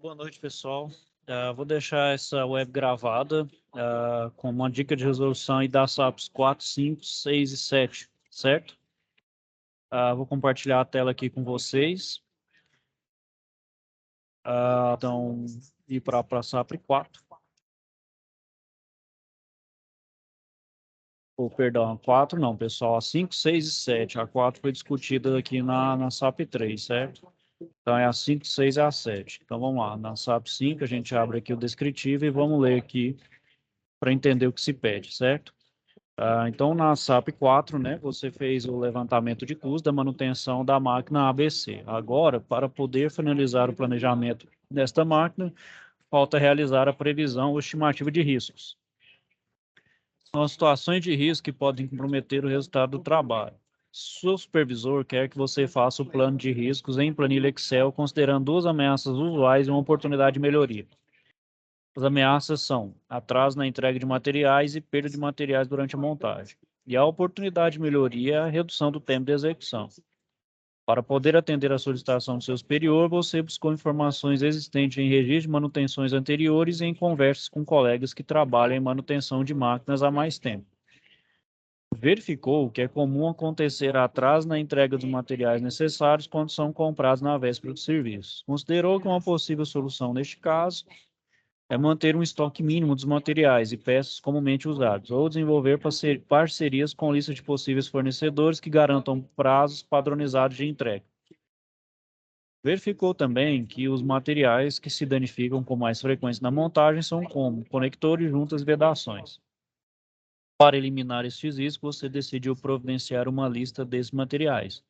Boa noite, pessoal. Vou deixar essa web gravada com uma dica de resolução aí das SAPs 4, 5, 6 e 7, certo? Vou compartilhar a tela aqui com vocês. Então, ir para a SAP 4. Perdão, a 4 não, pessoal. A 5, 6 e 7. A 4 foi discutida aqui na SAP 3, certo? Então, é a 5, 6 e a 7. Então, vamos lá. Na SAP 5, a gente abre aqui o descritivo e vamos ler aqui para entender o que se pede, certo? Então, na SAP 4, né, você fez o levantamento de custos da manutenção da máquina ABC. Agora, para poder finalizar o planejamento desta máquina, falta realizar a previsão ou estimativa de riscos. São as situações de risco que podem comprometer o resultado do trabalho. Seu supervisor quer que você faça o plano de riscos em planilha Excel, considerando duas ameaças usuais e uma oportunidade de melhoria. As ameaças são atraso na entrega de materiais e perda de materiais durante a montagem. E a oportunidade de melhoria é a redução do tempo de execução. Para poder atender à solicitação do seu superior, você buscou informações existentes em registros de manutenções anteriores e em conversas com colegas que trabalham em manutenção de máquinas há mais tempo. Verificou que é comum acontecer atraso na entrega dos materiais necessários quando são comprados na véspera do serviço. Considerou que uma possível solução neste caso é manter um estoque mínimo dos materiais e peças comumente usados, ou desenvolver parcerias com lista de possíveis fornecedores que garantam prazos padronizados de entrega. Verificou também que os materiais que se danificam com mais frequência na montagem são como conectores, juntas e vedações. Para eliminar estes riscos, você decidiu providenciar uma lista desses materiais,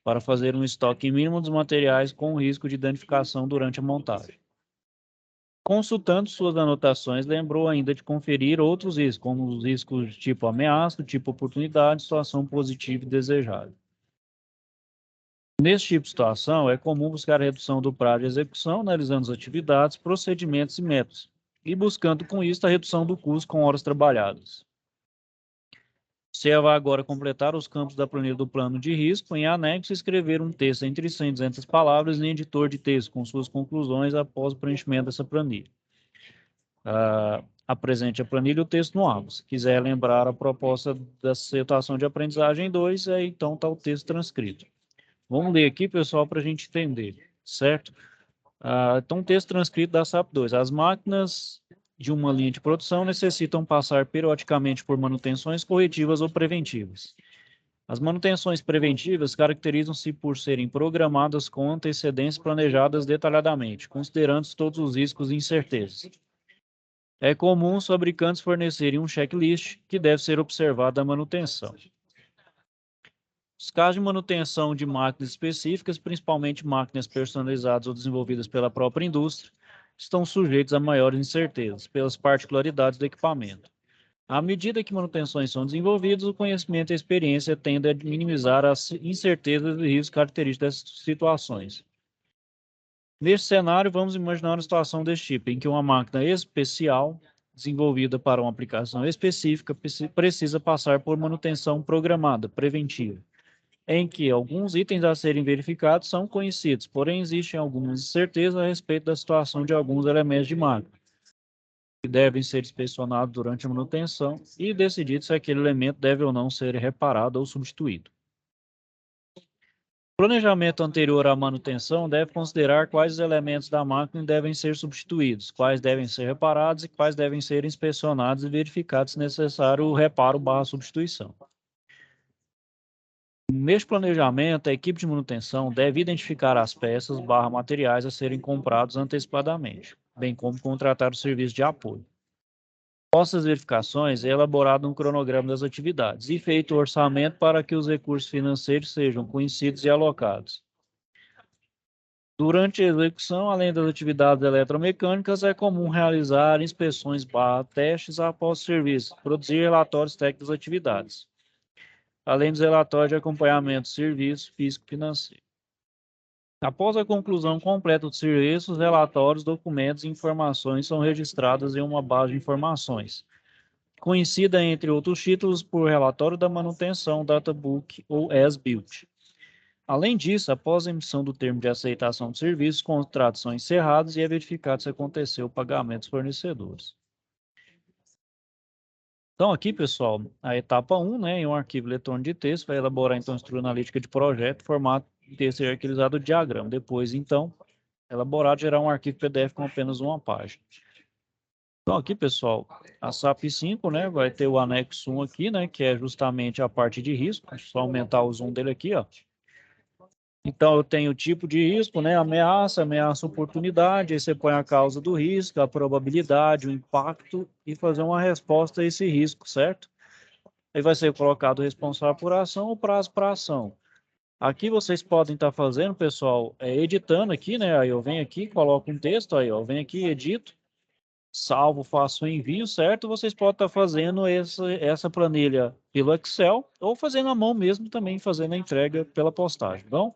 para fazer um estoque mínimo dos materiais com risco de danificação durante a montagem. Consultando suas anotações, lembrou ainda de conferir outros riscos, como os riscos de tipo ameaça, tipo oportunidade, situação positiva e desejável. Nesse tipo de situação, é comum buscar a redução do prazo de execução, analisando as atividades, procedimentos e métodos, e buscando com isso a redução do custo com horas trabalhadas. Você vai agora completar os campos da planilha do plano de risco, em anexo, escrever um texto entre 100 e 200 palavras em editor de texto, com suas conclusões após o preenchimento dessa planilha. Apresente a planilha e o texto no aba. Se quiser lembrar a proposta da situação de aprendizagem 2, então está o texto transcrito. Vamos ler aqui, pessoal, para a gente entender, certo? Então, o texto transcrito da SAP 2. As máquinas de uma linha de produção necessitam passar periodicamente por manutenções corretivas ou preventivas. As manutenções preventivas caracterizam-se por serem programadas com antecedência planejadas detalhadamente, considerando todos os riscos e incertezas. É comum os fabricantes fornecerem um checklist que deve ser observado à manutenção. Os casos de manutenção de máquinas específicas, principalmente máquinas personalizadas ou desenvolvidas pela própria indústria, estão sujeitos a maiores incertezas pelas particularidades do equipamento. À medida que manutenções são desenvolvidas, o conhecimento e a experiência tendem a minimizar as incertezas e riscos característicos dessas situações. Neste cenário, vamos imaginar uma situação desse tipo, em que uma máquina especial, desenvolvida para uma aplicação específica, precisa passar por manutenção programada, preventiva, em que alguns itens a serem verificados são conhecidos, porém existem algumas incertezas a respeito da situação de alguns elementos de máquina, que devem ser inspecionados durante a manutenção e decidir se aquele elemento deve ou não ser reparado ou substituído. O planejamento anterior à manutenção deve considerar quais os elementos da máquina devem ser substituídos, quais devem ser reparados e quais devem ser inspecionados e verificados se necessário o reparo / substituição. Neste planejamento, a equipe de manutenção deve identificar as peças / materiais a serem comprados antecipadamente, bem como contratar o serviço de apoio. Após essas verificações, é elaborado um cronograma das atividades e feito o orçamento para que os recursos financeiros sejam conhecidos e alocados. Durante a execução, além das atividades eletromecânicas, é comum realizar inspeções / testes após o serviço, produzir relatórios técnicos das atividades, além dos relatórios de acompanhamento do serviço físico-financeiro. Após a conclusão completa do serviço, os relatórios, documentos e informações são registrados em uma base de informações, conhecida, entre outros títulos, por Relatório da Manutenção, Databook ou as-built. Além disso, após a emissão do termo de aceitação de serviços, os contratos são encerrados e é verificado se aconteceu o pagamento dos fornecedores. Então, aqui, pessoal, a etapa 1, né, em um arquivo eletrônico de texto, vai elaborar, então, a estrutura analítica de projeto, formato de texto hierarquizado de diagrama. Depois, então, elaborado, gerar um arquivo PDF com apenas uma página. Então, aqui, pessoal, a SAP 5, né, vai ter o anexo 1 aqui, né, que é justamente a parte de risco. Deixa eu só aumentar o zoom dele aqui, ó. Então, eu tenho o tipo de risco, né? Ameaça, oportunidade. Aí você põe a causa do risco, a probabilidade, o impacto e fazer uma resposta a esse risco, certo? Aí vai ser colocado o responsável por ação ou prazo para ação. Aqui vocês podem estar fazendo, pessoal, editando aqui, né? Aí eu venho aqui, coloco um texto, aí eu venho aqui, edito, salvo, faço o envio, certo? Vocês podem estar fazendo essa planilha pelo Excel ou fazendo à mão mesmo também, fazendo a entrega pela postagem, bom?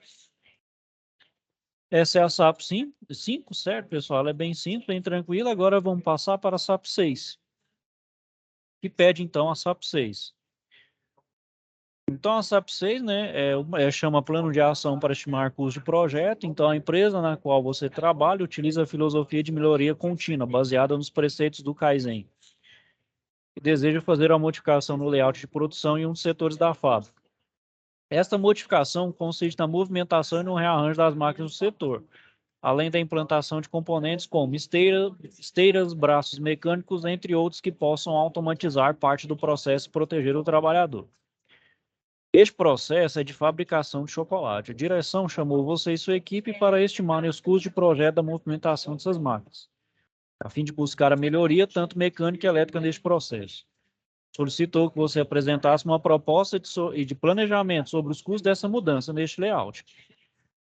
Essa é a SAP 5, certo, pessoal? Ela é bem simples, bem tranquila. Agora vamos passar para a SAP 6, que pede, então, a SAP 6. Então, a SAP 6, né, chama Plano de Ação para Estimar Custo de Projeto. Então, a empresa na qual você trabalha utiliza a filosofia de melhoria contínua, baseada nos preceitos do Kaizen, e deseja fazer uma modificação no layout de produção em um dos setores da fábrica. Esta modificação consiste na movimentação e no rearranjo das máquinas do setor, além da implantação de componentes como esteiras, braços mecânicos, entre outros que possam automatizar parte do processo e proteger o trabalhador. Este processo é de fabricação de chocolate. A direção chamou você e sua equipe para estimarem os custos de projeto da movimentação dessas máquinas, a fim de buscar a melhoria tanto mecânica e elétrica neste processo. Solicitou que você apresentasse uma proposta de planejamento sobre os custos dessa mudança neste layout.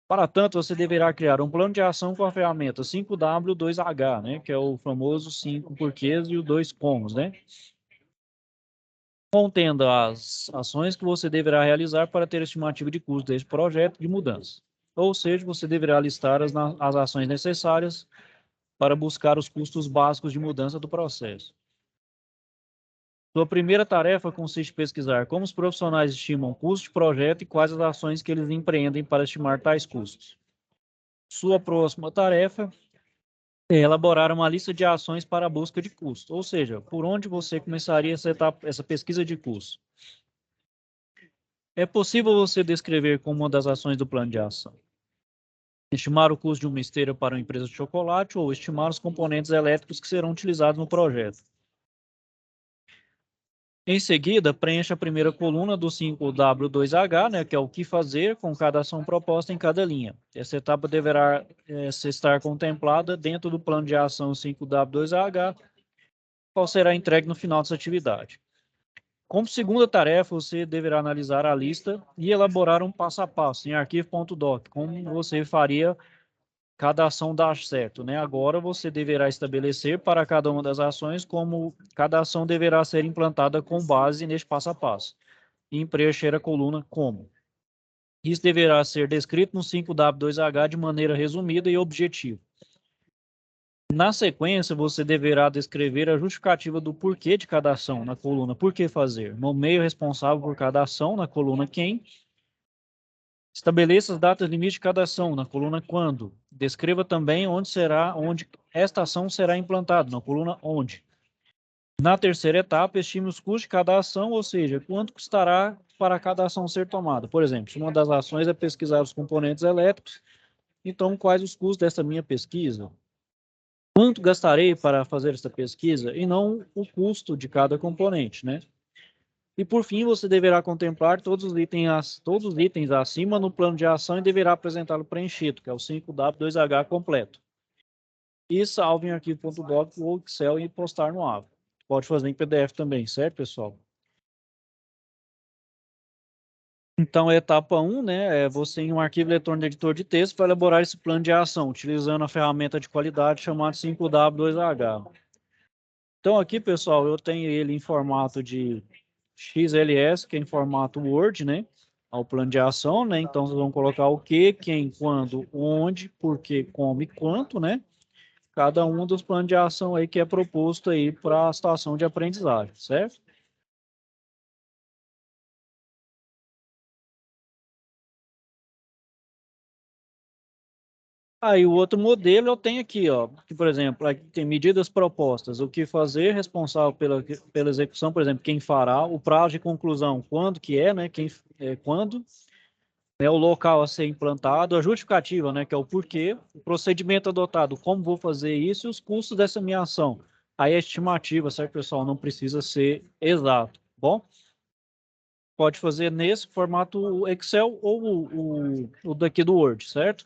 Para tanto, você deverá criar um plano de ação com a ferramenta 5W2H, né, que é o famoso 5 porquês e o 2 comos, né, contendo as ações que você deverá realizar para ter estimativa de custo deste projeto de mudança. Ou seja, você deverá listar as ações necessárias para buscar os custos básicos de mudança do processo. Sua primeira tarefa consiste em pesquisar como os profissionais estimam o custo de projeto e quais as ações que eles empreendem para estimar tais custos. Sua próxima tarefa é elaborar uma lista de ações para a busca de custo, ou seja, por onde você começaria essa pesquisa de custo. É possível você descrever como uma das ações do plano de ação: estimar o custo de uma esteira para uma empresa de chocolate ou estimar os componentes elétricos que serão utilizados no projeto. Em seguida, preencha a primeira coluna do 5W2H, né, que é o que fazer com cada ação proposta em cada linha. Essa etapa deverá estar contemplada dentro do plano de ação 5W2H, qual será entregue no final dessa atividade. Como segunda tarefa, você deverá analisar a lista e elaborar um passo a passo em arquivo.doc, como você faria cada ação dar certo, né? Agora você deverá estabelecer para cada uma das ações como cada ação deverá ser implantada com base neste passo a passo e preencher a coluna como. Isso deverá ser descrito no 5W2H de maneira resumida e objetiva. Na sequência, você deverá descrever a justificativa do porquê de cada ação na coluna por que fazer. Nomeie o responsável por cada ação na coluna quem. Estabeleça as datas limites de cada ação na coluna quando. Descreva também onde esta ação será implantada na coluna onde. Na terceira etapa, estime os custos de cada ação, ou seja, quanto custará para cada ação ser tomada. Por exemplo, se uma das ações é pesquisar os componentes elétricos, então quais os custos dessa minha pesquisa? Quanto gastarei para fazer essa pesquisa e não o custo de cada componente, né? E por fim, você deverá contemplar todos os itens acima no plano de ação e deverá apresentá-lo preenchido, que é o 5W2H completo. E salve em arquivo.doc ou Excel e postar no Ava. Pode fazer em PDF também, certo, pessoal? Então, a etapa 1, né, é você em um arquivo eletrônico de editor de texto vai elaborar esse plano de ação, utilizando a ferramenta de qualidade chamada 5W2H. Então, aqui, pessoal, eu tenho ele em formato de XLS, que é em formato Word, né? Ao plano de ação, né? Então, vocês vão colocar o que, quem, quando, onde, por quê, como e quanto, né? Cada um dos planos de ação aí que é proposto aí para a situação de aprendizagem, certo? Aí o outro modelo eu tenho aqui, ó, que, por exemplo, aqui tem medidas propostas, o que fazer, responsável pela execução, por exemplo, quem fará, o prazo de conclusão, quando que é, né, quando, né, o local a ser implantado, a justificativa, né, que é o porquê, o procedimento adotado, como vou fazer isso e os custos dessa minha ação. Aí a estimativa, certo, pessoal? Não precisa ser exato, bom? Pode fazer nesse formato Excel ou o daqui do Word, certo?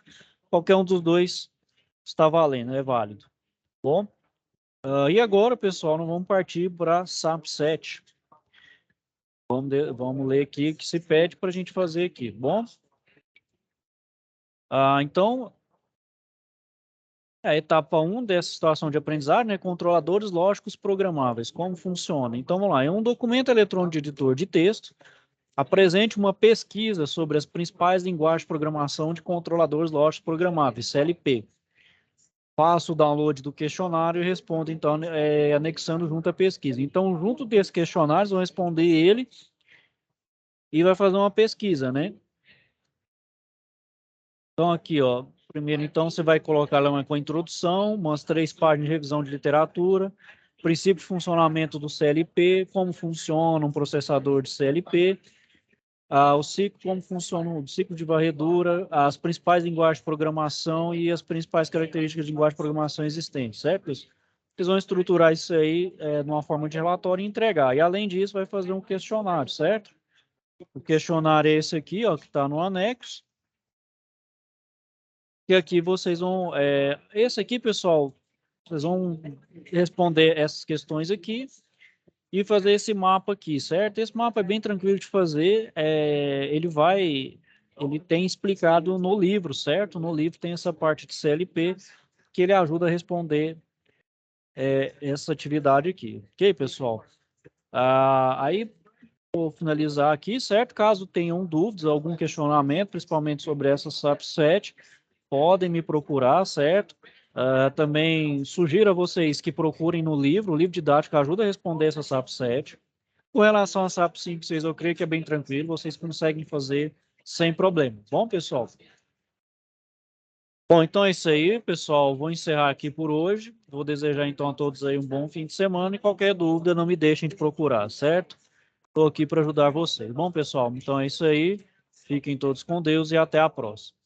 Qualquer um dos dois está valendo, é válido. Bom, e agora, pessoal, nós vamos partir para SAP 7. Vamos ler aqui o que se pede para a gente fazer aqui. Bom, então, a etapa 1 dessa situação de aprendizagem, né, controladores lógicos programáveis. Como funciona? Então, vamos lá. É um documento eletrônico de editor de texto. Apresente uma pesquisa sobre as principais linguagens de programação de controladores lógicos programáveis, CLP. Faço o download do questionário e respondo, então, anexando junto à pesquisa. Então, junto desse questionário, vão responder ele e vai fazer uma pesquisa, né? Então, aqui, ó, primeiro, então, você vai colocar lá com a introdução, umas 3 páginas de revisão de literatura, princípio de funcionamento do CLP, como funciona um processador de CLP, o ciclo, como funciona o ciclo de varredura, as principais linguagens de programação e as principais características de linguagem de programação existentes, certo? Vocês vão estruturar isso aí numa forma de relatório e entregar. E, além disso, vai fazer um questionário, certo? O questionário é esse aqui, ó, que está no anexo. E aqui vocês vão... esse aqui, pessoal, vocês vão responder essas questões aqui e fazer esse mapa aqui, certo? Esse mapa é bem tranquilo de fazer. Ele tem explicado no livro, certo? No livro tem essa parte de CLP que ele ajuda a responder essa atividade aqui. Ok, pessoal? Aí, vou finalizar aqui, certo? Caso tenham dúvidas, algum questionamento, principalmente sobre essa SAP 7, podem me procurar, certo? Também sugiro a vocês que procurem no livro, o livro didático ajuda a responder essa SAP 7. Com relação a SAP 5 6, eu creio que é bem tranquilo, vocês conseguem fazer sem problema. Bom, pessoal? Bom, então é isso aí, pessoal. Vou encerrar aqui por hoje. Vou desejar então a todos aí um bom fim de semana e qualquer dúvida não me deixem de procurar, certo? Estou aqui para ajudar vocês. Bom, pessoal, então é isso aí. Fiquem todos com Deus e até a próxima.